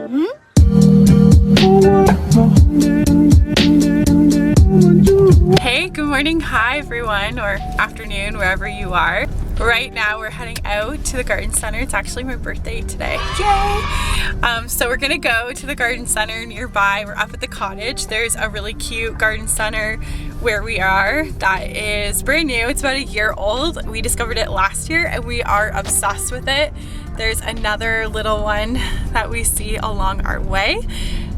Hey, good morning, hi everyone, or afternoon, wherever you are. Right now we're heading out to the garden center. It's actually my birthday today. Yay! So we're gonna go to the garden center nearby. We're up at the cottage. There's a really cute garden center where we are that is brand new. It's about a year old. We discovered it last year and we are obsessed with it. There's another little one that we see along our way.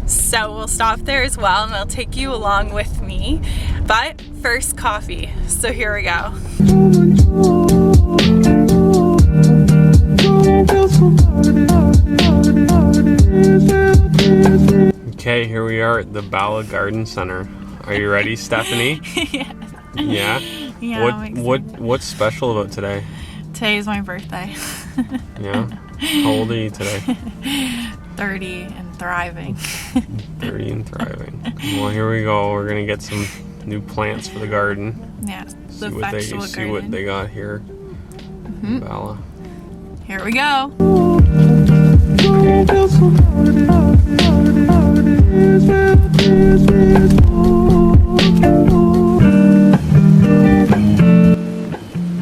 So we'll stop there as well and I'll take you along with me. But first, coffee. So here we go. Okay, here we are at the Bala Garden Center. Are you ready, Stephanie? Yeah. Yeah? What's special about today? Today is my birthday. Yeah? How old are you today? 30 and thriving. 30 and thriving. Well, here we go. We're gonna get some new plants for the garden. Yeah, See what they got here. Bala. Here we go.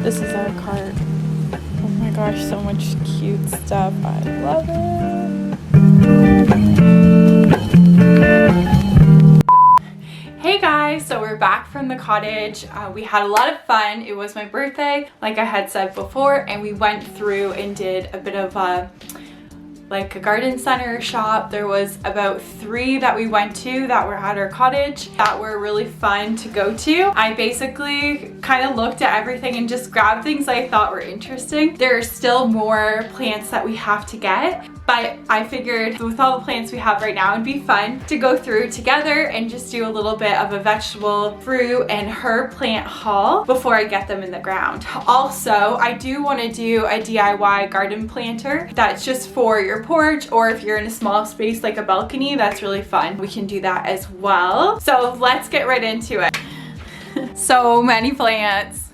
This is our cart. Oh my gosh, so much cute stuff. I love it. Hey guys, so we're back from the cottage. We had a lot of fun. It was my birthday, like I had said before, and we went through and did a bit of a garden center shop. There was about 3 that we went to that were at our cottage that were really fun to go to. I basically kind of looked at everything and just grabbed things I thought were interesting. There are still more plants that we have to get, but I figured with all the plants we have right now, it'd be fun to go through together and just do a little bit of a vegetable, fruit, and herb plant haul before I get them in the ground. Also, I do want to do a DIY garden planter that's just for your porch, or if you're in a small space like a balcony, that's really fun. We can do that as well. So let's get right into it. So many plants.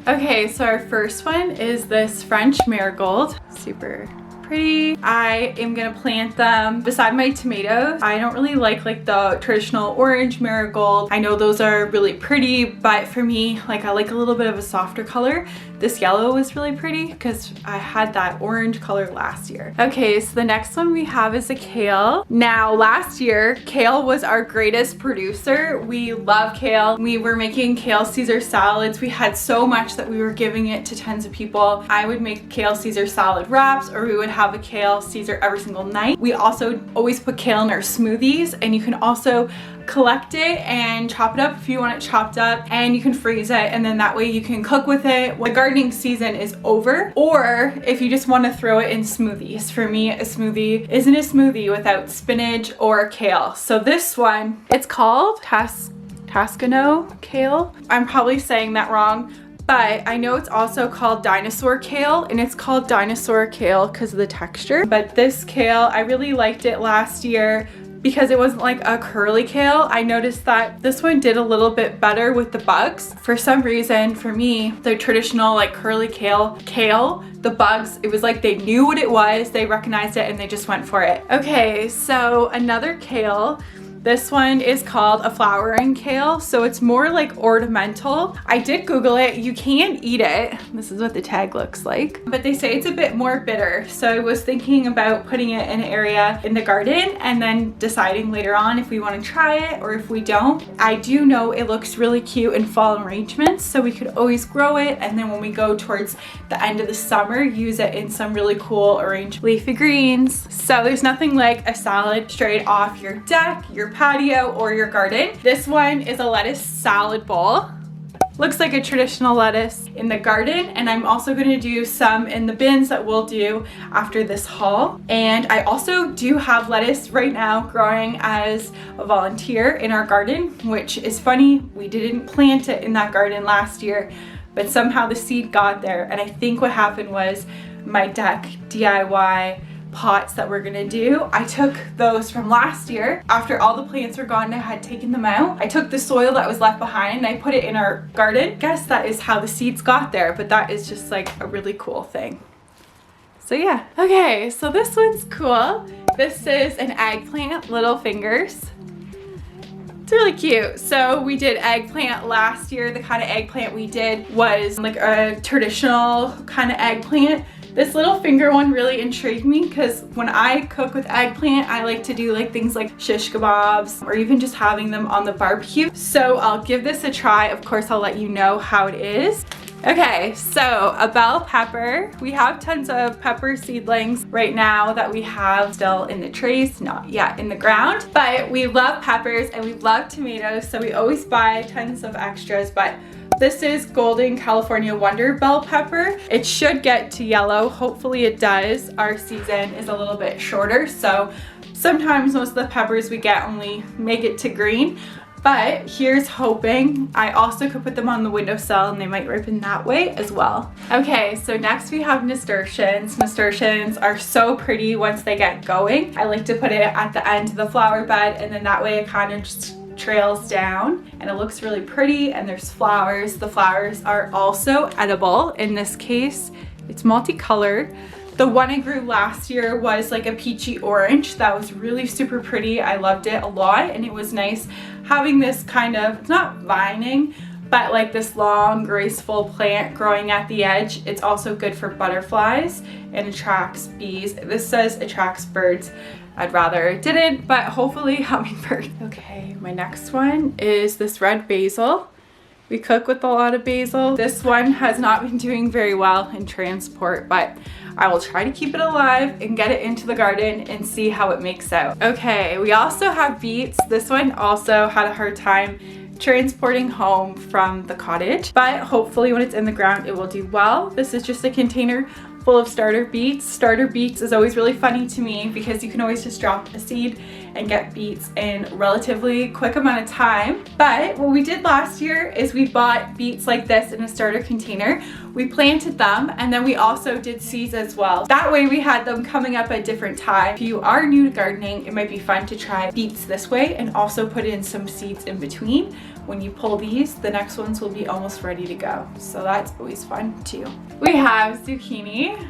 Okay, so our first one is this French marigold. Super pretty. I am gonna plant them beside my tomatoes. I don't really like the traditional orange marigold. I know those are really pretty, but for me, I like a little bit of a softer color. This yellow is really pretty because I had that orange color last year. Okay, so the next one we have is a kale. Now, last year, kale was our greatest producer. We love kale. We were making kale Caesar salads. We had so much that we were giving it to tons of people. I would make kale Caesar salad wraps, or we would have a kale Caesar every single night. We also always put kale in our smoothies, and you can also collect it and chop it up if you want it chopped up, and you can freeze it, and then that way you can cook with it when the gardening season is over, or if you just want to throw it in smoothies. For me, a smoothie isn't a smoothie without spinach or kale. So this one, it's called Toscano kale. I'm probably saying that wrong, but I know it's also called dinosaur kale, and it's called dinosaur kale because of the texture. But this kale, I really liked it last year because it wasn't like a curly kale. I noticed that this one did a little bit better with the bugs. For some reason, for me, the traditional curly kale, the bugs, it was like they knew what it was, they recognized it, and they just went for it. Okay, so another kale. This one is called a flowering kale, so it's more ornamental. I did Google it. You can eat it. This is what the tag looks like, but they say it's a bit more bitter. So I was thinking about putting it in an area in the garden and then deciding later on if we want to try it or if we don't. I do know it looks really cute in fall arrangements, so we could always grow it, and then when we go towards the end of the summer, use it in some really cool arranged leafy greens. So there's nothing like a salad straight off your deck, your patio, or your garden. This one is a lettuce salad bowl. Looks like a traditional lettuce in the garden, and I'm also going to do some in the bins that we'll do after this haul. And I also do have lettuce right now growing as a volunteer in our garden, which is funny. We didn't plant it in that garden last year, but somehow the seed got there. And I think what happened was my deck DIY pots that we're gonna do, I took those from last year. After all the plants were gone, I had taken them out. I took the soil that was left behind and I put it in our garden. Guess that is how the seeds got there, but that is just a really cool thing. So yeah. Okay, so this one's cool. This is an eggplant, little fingers. It's really cute. So we did eggplant last year. The kind of eggplant we did was like a traditional kind of eggplant. This little finger one really intrigued me because when I cook with eggplant, I like to do like things like shish kebabs or even just having them on the barbecue. So I'll give this a try. Of course, I'll let you know how it is. Okay, so a bell pepper. We have tons of pepper seedlings right now that we have still in the trays, not yet in the ground, but we love peppers and we love tomatoes, so we always buy tons of extras. But this is Golden California Wonder bell pepper. It should get to yellow. Hopefully it does. Our season is a little bit shorter, so sometimes most of the peppers we get only make it to green. But here's hoping. I also could put them on the windowsill and they might ripen that way as well. Okay, so next we have nasturtiums. Nasturtiums are so pretty once they get going. I like to put it at the end of the flower bed, and then that way it kind of just trails down and it looks really pretty, and there's flowers. The flowers are also edible. In this case, it's multicolored. The one I grew last year was like a peachy orange. That was really super pretty. I loved it a lot, and it was nice having this kind of, it's not vining, but like this long graceful plant growing at the edge. It's also good for butterflies and attracts bees. This says attracts birds. I'd rather it didn't, but hopefully hummingbirds. Okay, my next one is this red basil. We cook with a lot of basil. This one has not been doing very well in transport, but I will try to keep it alive and get it into the garden and see how it makes out. Okay, we also have beets. This one also had a hard time transporting home from the cottage, but hopefully when it's in the ground, it will do well. This is just a container full of starter beets. Starter beets is always really funny to me because you can always just drop a seed and get beets in relatively quick amount of time. But what we did last year is we bought beets like this in a starter container. We planted them, and then we also did seeds as well. That way we had them coming up at different times. If you are new to gardening, it might be fun to try beets this way and also put in some seeds in between. When you pull these, the next ones will be almost ready to go. So that's always fun too. We have zucchini.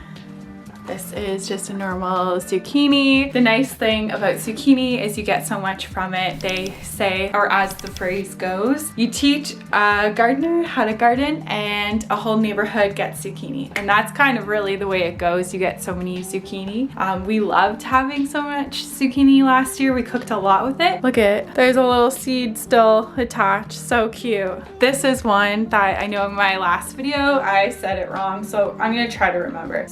This is just a normal zucchini. The nice thing about zucchini is you get so much from it. They say, or as the phrase goes, you teach a gardener how to garden and a whole neighborhood gets zucchini. And that's kind of really the way it goes. You get so many zucchini. We loved having so much zucchini last year. We cooked a lot with it. Look at, there's a little seed still attached. So cute. This is one that I know in my last video I said it wrong, so I'm gonna try to remember.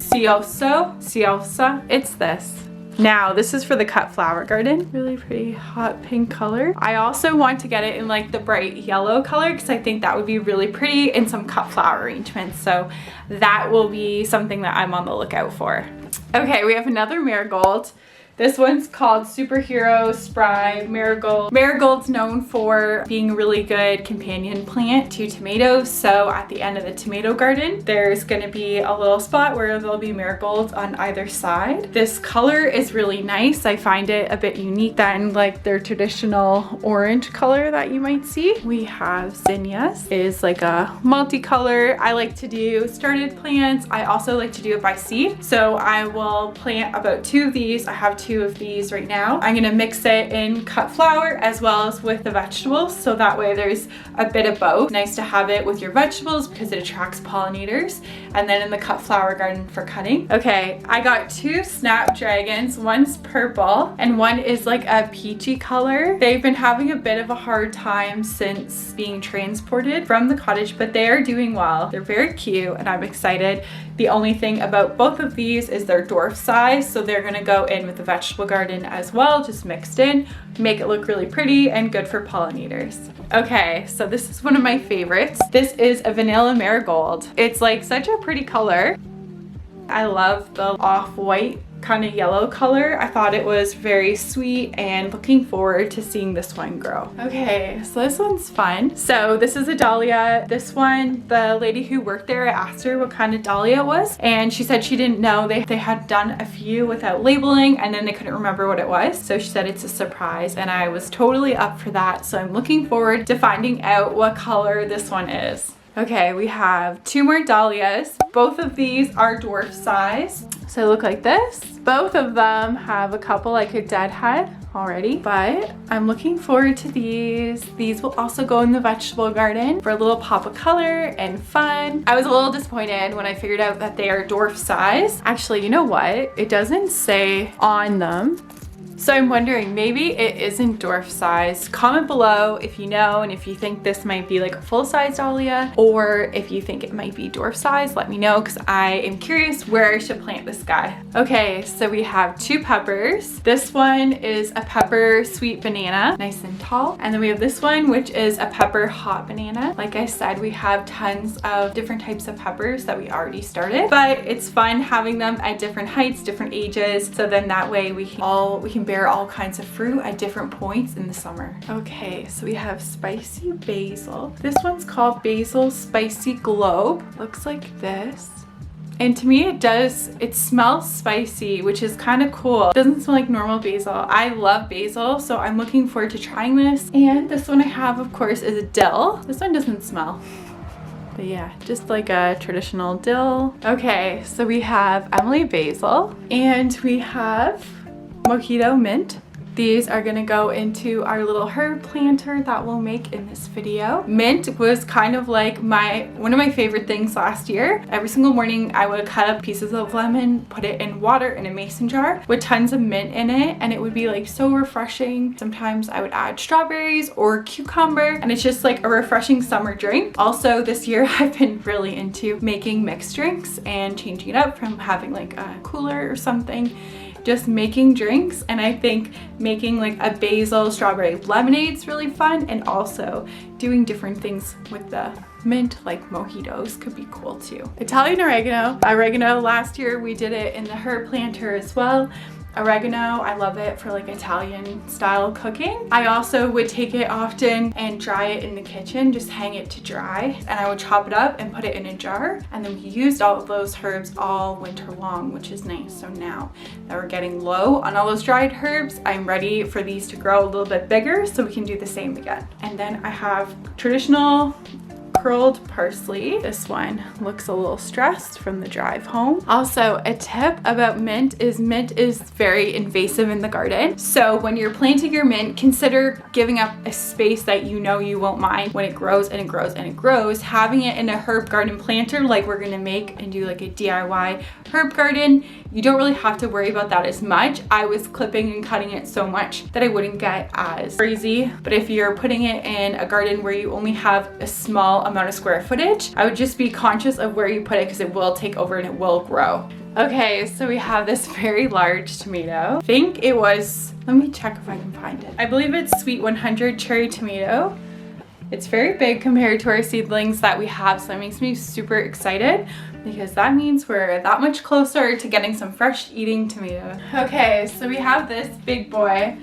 Ciosa, it's this. Now, this is for the cut flower garden. Really pretty hot pink color. I also want to get it in like the bright yellow color because I think that would be really pretty in some cut flower arrangements. So that will be something that I'm on the lookout for. Okay, we have another marigold. This one's called Superhero Spry Marigold. Marigold's known for being a really good companion plant to tomatoes. So at the end of the tomato garden, there's gonna be a little spot where there'll be marigolds on either side. This color is really nice. I find it a bit unique than like their traditional orange color that you might see. We have zinnias. It is like a multicolor. I like to do started plants. I also like to do it by seed. So I will plant about 2 of these. I have 2 of these right now. I'm gonna mix it in cut flower as well as with the vegetables, so that way there's a bit of both. Nice to have it with your vegetables because it attracts pollinators, and then in the cut flower garden for cutting. Okay, I got 2 snapdragons. One's purple and one is like a peachy color. They've been having a bit of a hard time since being transported from the cottage, but they are doing well. They're very cute and I'm excited. The only thing about both of these is their dwarf size, so they're gonna go in with the vegetable garden as well, just mixed in, make it look really pretty and good for pollinators. Okay, so this is one of my favorites. This is a vanilla marigold. It's like such a pretty color. I love the off-white kind of yellow color. I thought it was very sweet and looking forward to seeing this one grow. Okay, so this one's fun. So this is a dahlia. This one, the lady who worked there, I asked her what kind of dahlia it was, and she said she didn't know. They had done a few without labeling and then they couldn't remember what it was. So she said it's a surprise, and I was totally up for that. So I'm looking forward to finding out what color this one is. Okay, we have 2 more dahlias. Both of these are dwarf size. So they look like this. Both of them have a couple like a deadhead already, but I'm looking forward to these. These will also go in the vegetable garden for a little pop of color and fun. I was a little disappointed when I figured out that they are dwarf size. Actually, you know what? It doesn't say on them. So I'm wondering, maybe it isn't dwarf size. Comment below if you know and if you think this might be like a full-size dahlia, or if you think it might be dwarf size, let me know because I am curious where I should plant this guy. Okay, so we have 2 peppers. This one is a pepper sweet banana, nice and tall. And then we have this one, which is a pepper hot banana. Like I said, we have tons of different types of peppers that we already started, but it's fun having them at different heights, different ages. So then that way we can bear all kinds of fruit at different points in the summer. Okay, so we have spicy basil. This one's called Basil Spicy Globe. Looks like this. And to me it smells spicy, which is kind of cool. It doesn't smell like normal basil. I love basil, so I'm looking forward to trying this. And this one I have, of course, is a dill. This one doesn't smell. But yeah, just like a traditional dill. Okay, so we have Emily basil and we have Mojito mint. These are gonna go into our little herb planter that we'll make in this video. Mint was kind of like one of my favorite things last year. Every single morning I would cut up pieces of lemon, put it in water in a mason jar with tons of mint in it, and it would be like so refreshing. Sometimes I would add strawberries or cucumber, and it's just like a refreshing summer drink. Also this year I've been really into making mixed drinks and changing it up from having like a cooler or something, just making drinks. And I think making like a basil strawberry lemonade is really fun, and also doing different things with the mint like mojitos could be cool too. Italian oregano last year we did it in the herb planter as well. Oregano, I love it for like Italian style cooking. I also would take it often and dry it in the kitchen, just hang it to dry, and I would chop it up and put it in a jar, and then we used all of those herbs all winter long, which is nice. So now that we're getting low on all those dried herbs, I'm ready for these to grow a little bit bigger so we can do the same again. And then I have traditional curled parsley. This one looks a little stressed from the drive home. Also, a tip about mint is very invasive in the garden. So when you're planting your mint, consider giving up a space that you know you won't mind when it grows and it grows and it grows. Having it in a herb garden planter like we're gonna make and do like a DIY herb garden, you don't really have to worry about that as much. I was clipping and cutting it so much that I wouldn't get as crazy. But if you're putting it in a garden where you only have a small amount of square footage, I would just be conscious of where you put it because it will take over and it will grow. Okay, so we have this very large tomato. I think it was, let me check if I can find it. I believe it's Sweet 100 cherry tomato. It's very big compared to our seedlings that we have, so that makes me super excited because that means we're that much closer to getting some fresh eating tomato. Okay, so we have this big boy.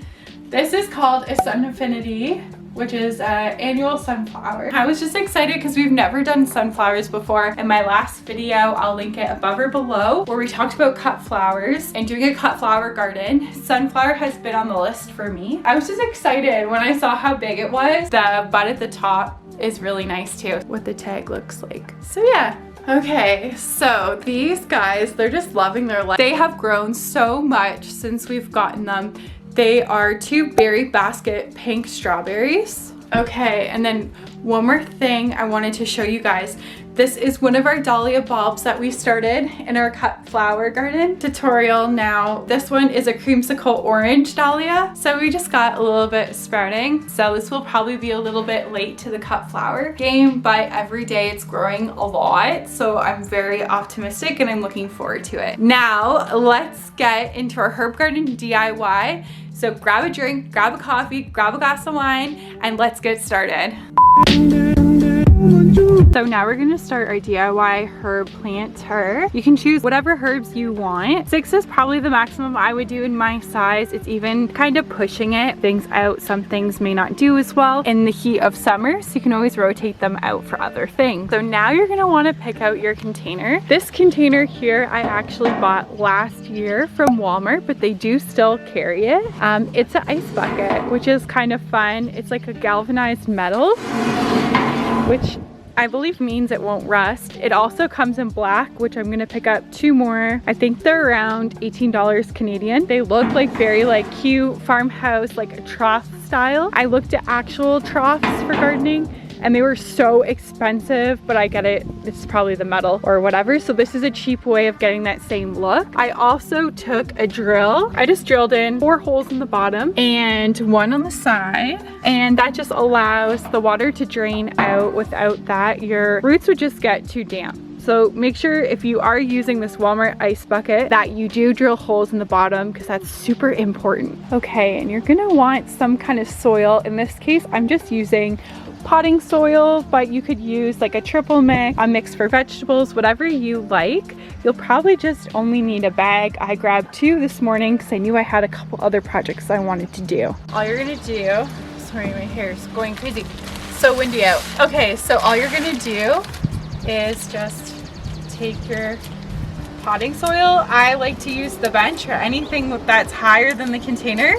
This is called a Sun Affinity, which is an annual sunflower. I was just excited because we've never done sunflowers before. In my last video, I'll link it above or below, where we talked about cut flowers and doing a cut flower garden. Sunflower has been on the list for me. I was just excited when I saw how big it was. The bud at the top is really nice too, what the tag looks like. So yeah. Okay, so these guys, they're just loving their life. They have grown so much since we've gotten them. They are 2 berry basket pink strawberries. Okay, and then one more thing I wanted to show you guys. This is one of our dahlia bulbs that we started in our cut flower garden tutorial. Now, this one is a creamsicle orange dahlia. So we just got a little bit sprouting. So this will probably be a little bit late to the cut flower game, but every day it's growing a lot. So I'm very optimistic and I'm looking forward to it. Now, let's get into our herb garden DIY. So grab a drink, grab a coffee, grab a glass of wine, and let's get started. So now we're gonna start our DIY herb planter. You can choose whatever herbs you want. 6 is probably the maximum I would do in my size. It's even kind of pushing it things out. Some things may not do as well in the heat of summer, so you can always rotate them out for other things. So now you're gonna wanna pick out your container. This container here I actually bought last year from Walmart, but they do still carry it. It's an ice bucket, which is kind of fun. It's like a galvanized metal, which I believe means it won't rust. It also comes in black, which I'm gonna pick up 2 more. I think they're around $18 Canadian. They look like very like cute farmhouse, like a trough style. I looked at actual troughs for gardening and they were so expensive, but I get it, it's probably the metal or whatever. So this is a cheap way of getting that same look. I also took a drill. I just drilled in 4 holes in the bottom and 1 on the side. And that just allows the water to drain out. Without that, your roots would just get too damp. So make sure if you are using this Walmart ice bucket that you do drill holes in the bottom because that's super important. Okay, and you're gonna want some kind of soil. In this case, I'm just using potting soil, but you could use like a triple mix, a mix for vegetables, whatever you like. You'll probably just only need a bag. I grabbed 2 this morning because I knew I had a couple other projects I wanted to do. All you're gonna do, sorry, my hair is going crazy. So windy out. Okay, so all you're gonna do is just take your potting soil. I like to use the bench or anything that's higher than the container,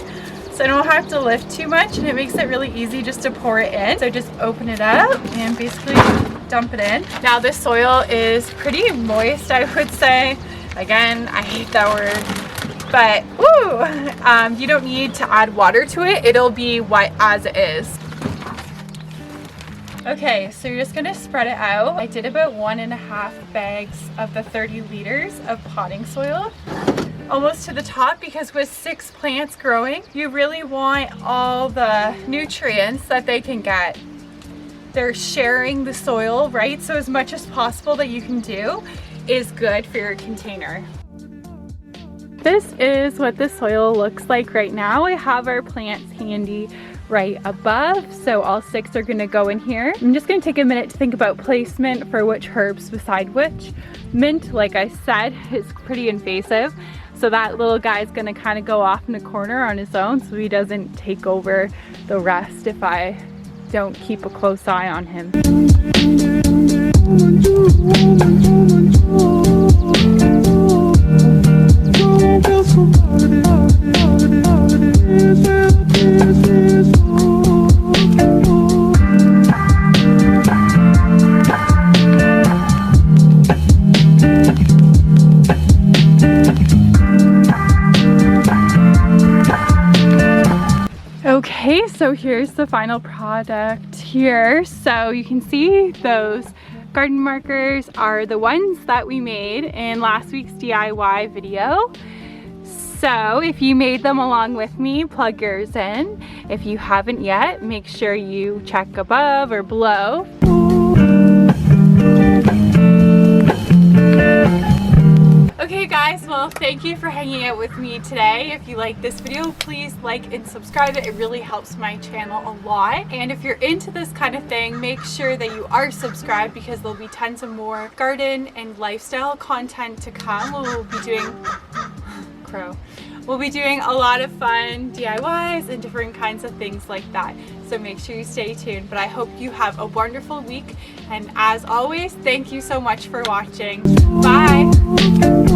so I don't have to lift too much, and it makes it really easy just to pour it in. So just open it up and basically dump it in. Now this soil is pretty moist, I would say. Again, I hate that word, but woo! You don't need to add water to it. It'll be wet as it is. Okay, so you're just gonna spread it out. I did about 1.5 bags of the 30 liters of potting soil, almost to the top, because with 6 plants growing, you really want all the nutrients that they can get. They're sharing the soil, right? So as much as possible that you can do is good for your container. This is what the soil looks like right now. I have our plants handy right above, so all 6 are gonna go in here. I'm just gonna take a minute to think about placement for which herbs beside which. Mint, like I said, is pretty invasive, so that little guy's gonna kind of go off in a corner on his own so he doesn't take over the rest if I don't keep a close eye on him. Okay, so here's the final product here. So you can see those garden markers are the ones that we made in last week's DIY video. So if you made them along with me, plug yours in. If you haven't yet, make sure you check above or below. Okay guys, well thank you for hanging out with me today. If you like this video, please like and subscribe. It really helps my channel a lot. And if you're into this kind of thing, make sure that you are subscribed because there'll be tons of more garden and lifestyle content to come. We'll be doing We'll be doing a lot of fun DIYs and different kinds of things like that. So make sure you stay tuned. But I hope you have a wonderful week. And as always, thank you so much for watching. Bye!